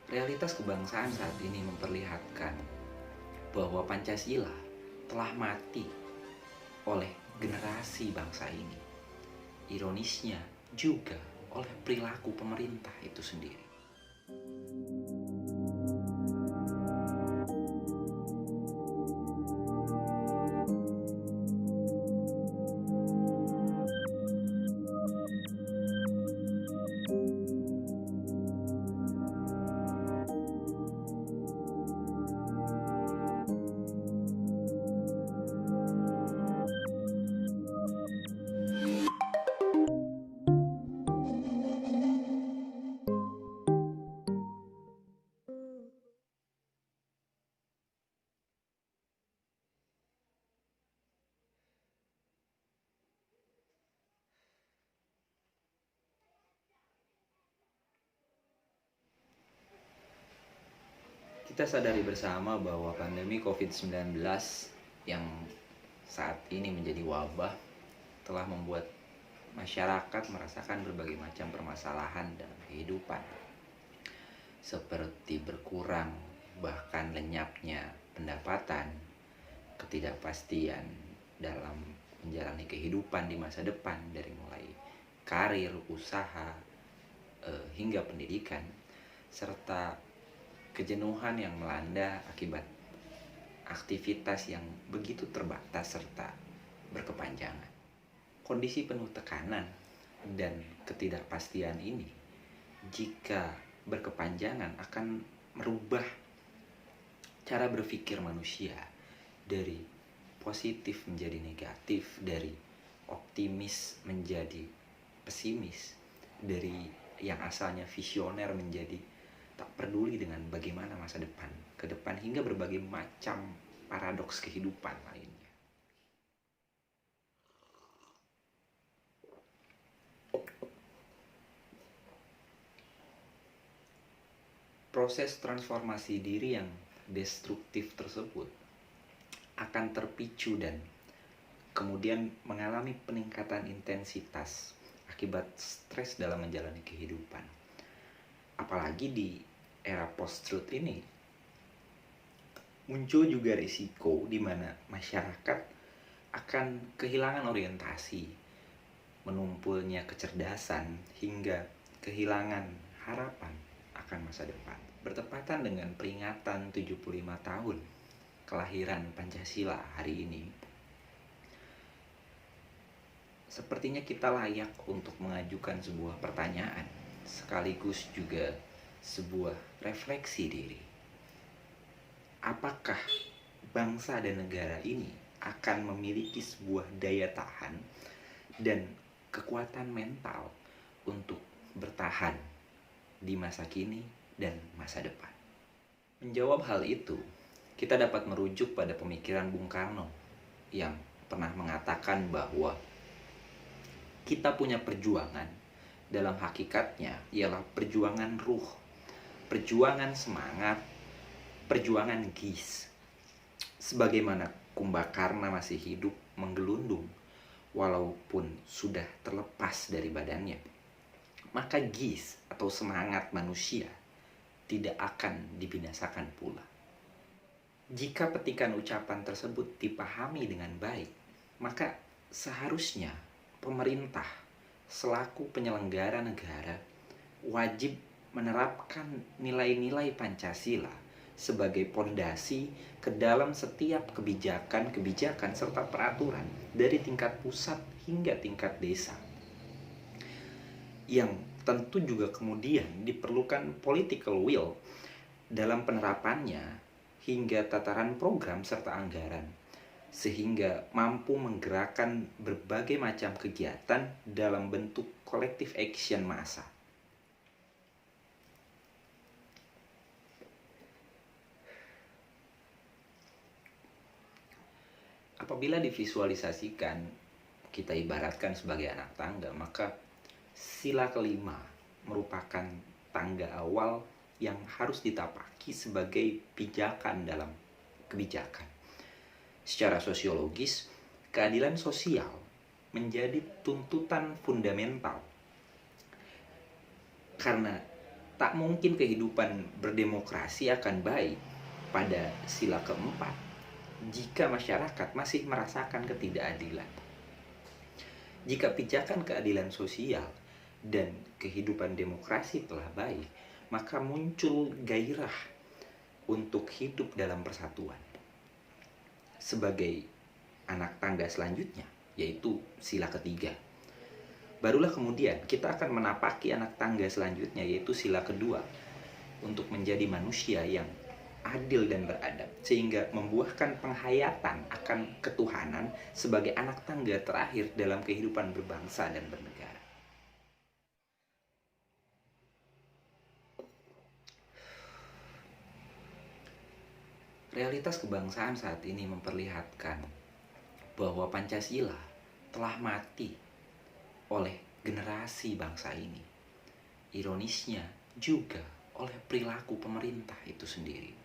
Realitas kebangsaan saat ini memperlihatkan bahwa Pancasila telah mati oleh generasi bangsa ini. Ironisnya juga oleh perilaku pemerintah itu sendiri. Kita sadari bersama bahwa pandemi COVID-19 yang saat ini menjadi wabah telah membuat masyarakat merasakan berbagai macam permasalahan dalam kehidupan, seperti berkurang bahkan lenyapnya pendapatan, ketidakpastian dalam menjalani kehidupan di masa depan dari mulai karir, usaha, hingga pendidikan, serta kejenuhan yang melanda akibat aktivitas yang begitu terbatas serta berkepanjangan. Kondisi penuh tekanan dan ketidakpastian ini jika berkepanjangan akan merubah cara berpikir manusia dari positif menjadi negatif, dari optimis menjadi pesimis, dari yang asalnya visioner menjadi tak peduli dengan bagaimana masa depan ke depan, hingga berbagai macam paradoks kehidupan lainnya. Proses transformasi diri yang destruktif tersebut akan terpicu dan kemudian mengalami peningkatan intensitas akibat stres dalam menjalani kehidupan. Apalagi di era post-truth ini muncul juga risiko di mana masyarakat akan kehilangan orientasi, menumpulnya kecerdasan, hingga kehilangan harapan akan masa depan. Bertepatan dengan peringatan 75 tahun kelahiran Pancasila hari ini, sepertinya kita layak untuk mengajukan sebuah pertanyaan, sekaligus juga sebuah refleksi diri. Apakah bangsa dan negara ini akan memiliki sebuah daya tahan dan kekuatan mental untuk bertahan di masa kini dan masa depan? Menjawab hal itu, kita dapat merujuk pada pemikiran Bung Karno yang pernah mengatakan bahwa kita punya perjuangan, dalam hakikatnya ialah perjuangan ruh, perjuangan semangat, perjuangan gis. Sebagaimana Kumbakarna masih hidup menggelundung walaupun sudah terlepas dari badannya, maka gis atau semangat manusia tidak akan dibinasakan pula. Jika petikan ucapan tersebut dipahami dengan baik, maka seharusnya pemerintah selaku penyelenggara negara wajib menerapkan nilai-nilai Pancasila sebagai pondasi ke dalam setiap kebijakan serta peraturan dari tingkat pusat hingga tingkat desa. Yang tentu juga kemudian diperlukan political will dalam penerapannya hingga tataran program serta anggaran, sehingga mampu menggerakkan berbagai macam kegiatan dalam bentuk collective action massa. Apabila divisualisasikan, kita ibaratkan sebagai anak tangga, maka sila kelima merupakan tangga awal yang harus ditapaki sebagai pijakan dalam kebijakan. Secara sosiologis, keadilan sosial menjadi tuntutan fundamental karena Tak mungkin kehidupan berdemokrasi akan baik pada sila keempat jika masyarakat masih merasakan ketidakadilan. Jika pijakan keadilan sosial dan kehidupan demokrasi telah baik, maka muncul gairah untuk hidup dalam persatuan. Sebagai anak tangga selanjutnya, yaitu sila ketiga, barulah kemudian kita akan menapaki anak tangga selanjutnya, yaitu sila kedua, untuk menjadi manusia yang adil dan beradab, sehingga membuahkan penghayatan akan ketuhanan sebagai anak tangga terakhir dalam kehidupan berbangsa dan bernegara. Realitas kebangsaan saat ini memperlihatkan bahwa Pancasila telah mati oleh generasi bangsa ini. Ironisnya juga oleh perilaku pemerintah itu sendiri.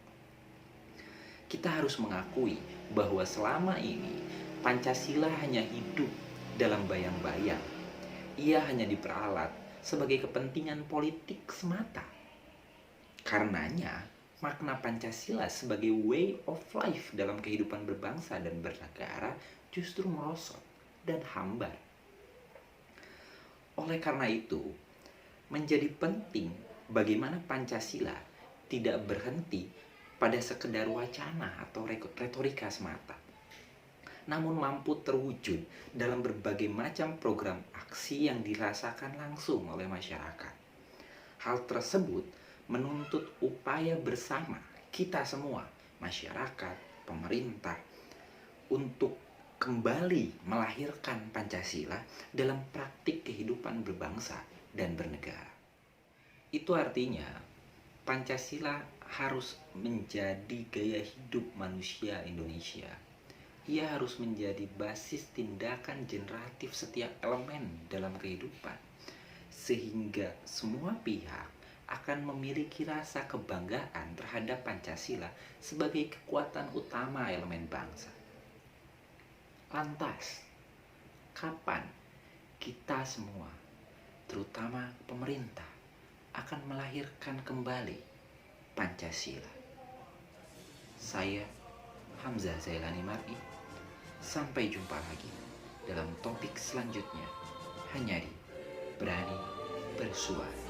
Kita harus mengakui bahwa selama ini Pancasila hanya hidup dalam bayang-bayang. Ia hanya diperalat sebagai kepentingan politik semata. Karenanya, makna Pancasila sebagai way of life dalam kehidupan berbangsa dan bernegara justru merosot dan hambar. Oleh karena itu, menjadi penting bagaimana Pancasila tidak berhenti pada sekedar wacana atau retorika semata, namun mampu terwujud dalam berbagai macam program aksi yang dirasakan langsung oleh masyarakat. Hal tersebut menuntut upaya bersama kita semua, masyarakat, pemerintah, untuk kembali melahirkan Pancasila dalam praktik kehidupan berbangsa dan bernegara. Itu artinya Pancasila harus menjadi gaya hidup manusia Indonesia. Ia harus menjadi basis tindakan generatif setiap elemen dalam kehidupan, sehingga semua pihak akan memiliki rasa kebanggaan terhadap Pancasila sebagai kekuatan utama elemen bangsa. Lantas, kapan kita semua, terutama pemerintah, akan melahirkan kembali Pancasila? Saya Hamzah Zailani Mar'i. Sampai jumpa lagi dalam topik selanjutnya hanya di Berani Bersuara.